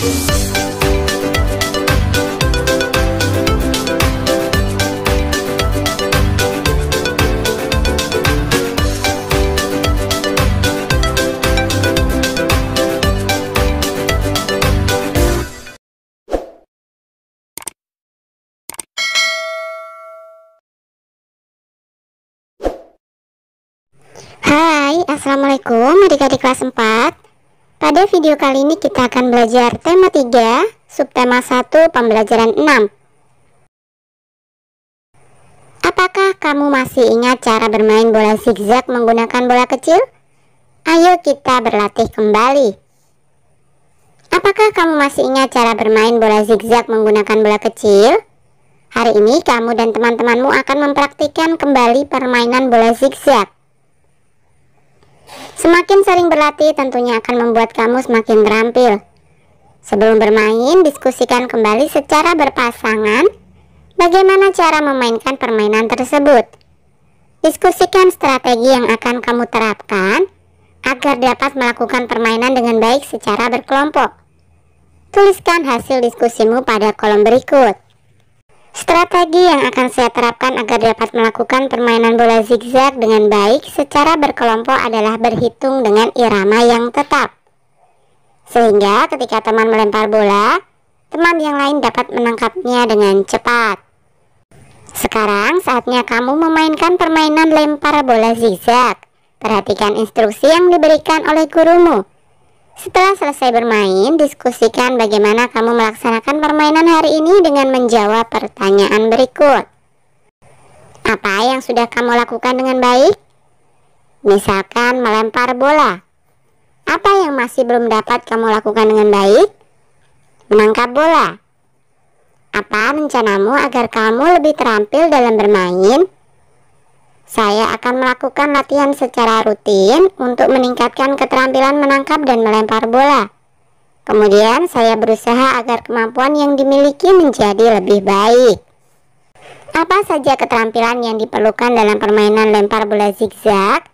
Hai, assalamualaikum adik-adik kelas 4. Pada video kali ini kita akan belajar tema 3, subtema 1, pembelajaran 6. Apakah kamu masih ingat cara bermain bola zigzag menggunakan bola kecil? Ayo kita berlatih kembali. Apakah kamu masih ingat cara bermain bola zigzag menggunakan bola kecil? Hari ini kamu dan teman-temanmu akan mempraktikkan kembali permainan bola zigzag. Semakin sering berlatih tentunya akan membuat kamu semakin terampil. Sebelum bermain, diskusikan kembali secara berpasangan bagaimana cara memainkan permainan tersebut. Diskusikan strategi yang akan kamu terapkan agar dapat melakukan permainan dengan baik secara berkelompok. Tuliskan hasil diskusimu pada kolom berikut. Strategi yang akan saya terapkan agar dapat melakukan permainan bola zigzag dengan baik secara berkelompok adalah berhitung dengan irama yang tetap. Sehingga ketika teman melempar bola, teman yang lain dapat menangkapnya dengan cepat. Sekarang saatnya kamu memainkan permainan lempar bola zigzag. Perhatikan instruksi yang diberikan oleh gurumu. Setelah selesai bermain, diskusikan bagaimana kamu melaksanakan permainan hari ini dengan menjawab pertanyaan berikut. Apa yang sudah kamu lakukan dengan baik? Misalkan melempar bola. Apa yang masih belum dapat kamu lakukan dengan baik? Menangkap bola. Apa rencanamu agar kamu lebih terampil dalam bermain? Saya akan melakukan latihan secara rutin untuk meningkatkan keterampilan menangkap dan melempar bola. Kemudian saya berusaha agar kemampuan yang dimiliki menjadi lebih baik. Apa saja keterampilan yang diperlukan dalam permainan lempar bola zigzag?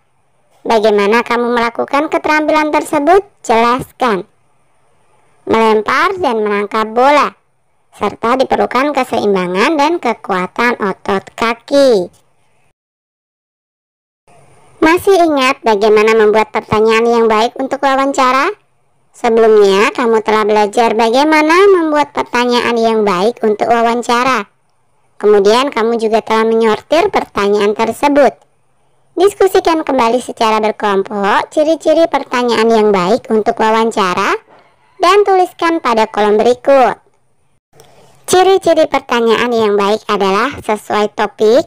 Bagaimana kamu melakukan keterampilan tersebut? Jelaskan. Melempar dan menangkap bola, serta diperlukan keseimbangan dan kekuatan otot kaki. Masih ingat bagaimana membuat pertanyaan yang baik untuk wawancara? Sebelumnya, kamu telah belajar bagaimana membuat pertanyaan yang baik untuk wawancara. Kemudian, kamu juga telah menyortir pertanyaan tersebut. Diskusikan kembali secara berkelompok ciri-ciri pertanyaan yang baik untuk wawancara dan tuliskan pada kolom berikut. Ciri-ciri pertanyaan yang baik adalah sesuai topik,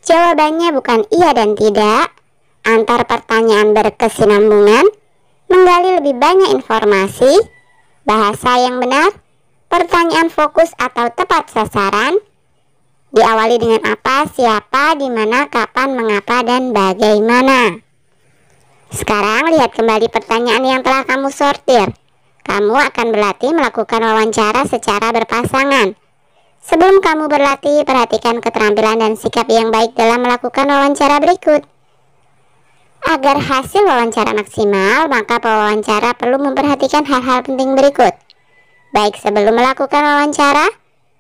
jawabannya bukan iya dan tidak, antar pertanyaan berkesinambungan, menggali lebih banyak informasi, bahasa yang benar, pertanyaan fokus atau tepat sasaran, diawali dengan apa, siapa, di mana, kapan, mengapa, dan bagaimana. Sekarang lihat kembali pertanyaan yang telah kamu sortir. Kamu akan berlatih melakukan wawancara secara berpasangan. Sebelum kamu berlatih, perhatikan keterampilan dan sikap yang baik dalam melakukan wawancara berikut. Agar hasil wawancara maksimal, maka pewawancara perlu memperhatikan hal-hal penting berikut. Baik sebelum melakukan wawancara,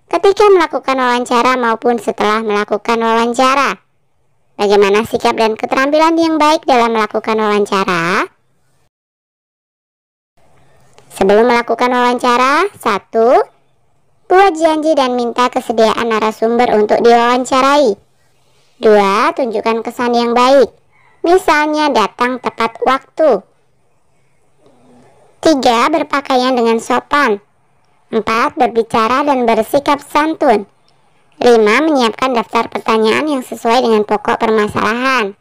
ketika melakukan wawancara maupun setelah melakukan wawancara. Bagaimana sikap dan keterampilan yang baik dalam melakukan wawancara? Sebelum melakukan wawancara, 1. Buat janji dan minta kesediaan narasumber untuk diwawancarai. 2. Tunjukkan kesan yang baik. Misalnya datang tepat waktu. 3. Berpakaian dengan sopan. 4. Berbicara dan bersikap santun. 5. Menyiapkan daftar pertanyaan yang sesuai dengan pokok permasalahan.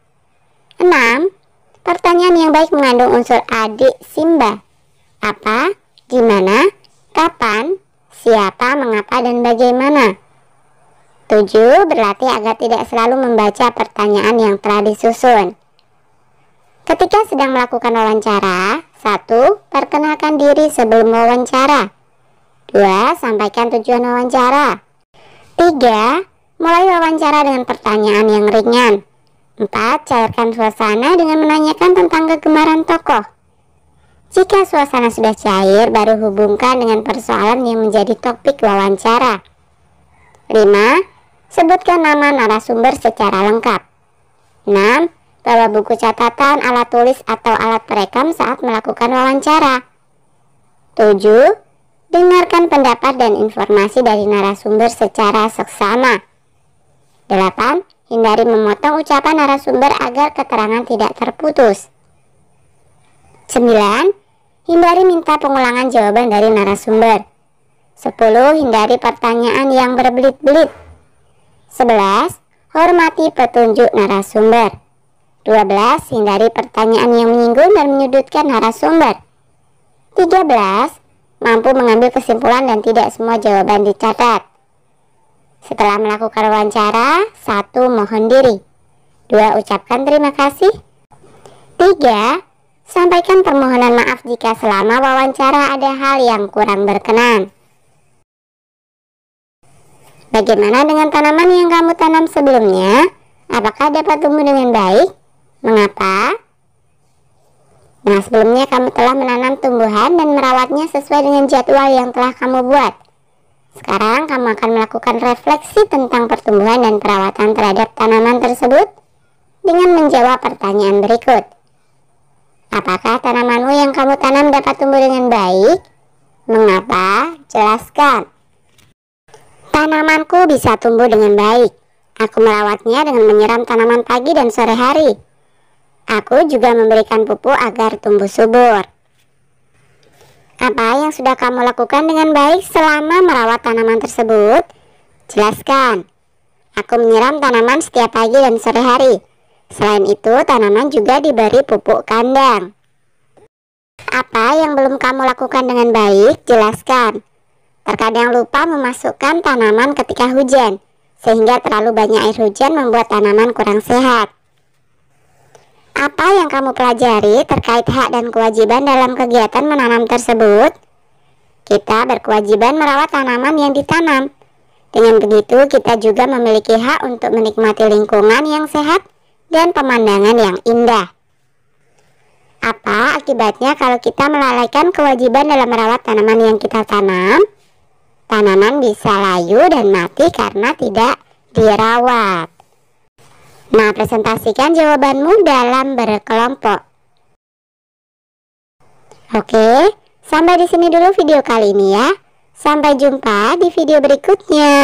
6. Pertanyaan yang baik mengandung unsur adik Simba. Apa, gimana, kapan, siapa, mengapa, dan bagaimana. 7. Berlatih agar tidak selalu membaca pertanyaan yang telah disusun. Ketika sedang melakukan wawancara, 1. Perkenalkan diri sebelum wawancara. 2. Sampaikan tujuan wawancara. 3. Mulai wawancara dengan pertanyaan yang ringan. 4. Cairkan suasana dengan menanyakan tentang kegemaran tokoh. Jika suasana sudah cair, baru hubungkan dengan persoalan yang menjadi topik wawancara. 5. Sebutkan nama narasumber secara lengkap. 6. Bawa buku catatan, alat tulis, atau alat perekam saat melakukan wawancara. 7. Dengarkan pendapat dan informasi dari narasumber secara seksama. 8. Hindari memotong ucapan narasumber agar keterangan tidak terputus. 9. Hindari minta pengulangan jawaban dari narasumber. 10. Hindari pertanyaan yang berbelit-belit. 11. Hormati petunjuk narasumber. 12. Hindari pertanyaan yang menyinggung dan menyudutkan narasumber. 13. Mampu mengambil kesimpulan dan tidak semua jawaban dicatat. Setelah melakukan wawancara, 1. Mohon diri. 2. Ucapkan terima kasih. 3. Sampaikan permohonan maaf jika selama wawancara ada hal yang kurang berkenan. Bagaimana dengan tanaman yang kamu tanam sebelumnya? Apakah dapat tumbuh dengan baik? Mengapa? Nah, sebelumnya kamu telah menanam tumbuhan dan merawatnya sesuai dengan jadwal yang telah kamu buat. Sekarang kamu akan melakukan refleksi tentang pertumbuhan dan perawatan terhadap tanaman tersebut dengan menjawab pertanyaan berikut. Apakah tanamanmu yang kamu tanam dapat tumbuh dengan baik? Mengapa? Jelaskan. Tanamanku bisa tumbuh dengan baik. Aku merawatnya dengan menyiram tanaman pagi dan sore hari. Aku juga memberikan pupuk agar tumbuh subur. Apa yang sudah kamu lakukan dengan baik selama merawat tanaman tersebut? Jelaskan. Aku menyiram tanaman setiap pagi dan sore hari. Selain itu, tanaman juga diberi pupuk kandang. Apa yang belum kamu lakukan dengan baik? Jelaskan. Terkadang lupa memasukkan tanaman ketika hujan, sehingga terlalu banyak air hujan membuat tanaman kurang sehat. Apa yang kamu pelajari terkait hak dan kewajiban dalam kegiatan menanam tersebut? Kita berkewajiban merawat tanaman yang ditanam. Dengan begitu, kita juga memiliki hak untuk menikmati lingkungan yang sehat dan pemandangan yang indah. Apa akibatnya kalau kita melalaikan kewajiban dalam merawat tanaman yang kita tanam? Tanaman bisa layu dan mati karena tidak dirawat. Nah, presentasikan jawabanmu dalam berkelompok. Oke, sampai di sini dulu video kali ini ya. Sampai jumpa di video berikutnya.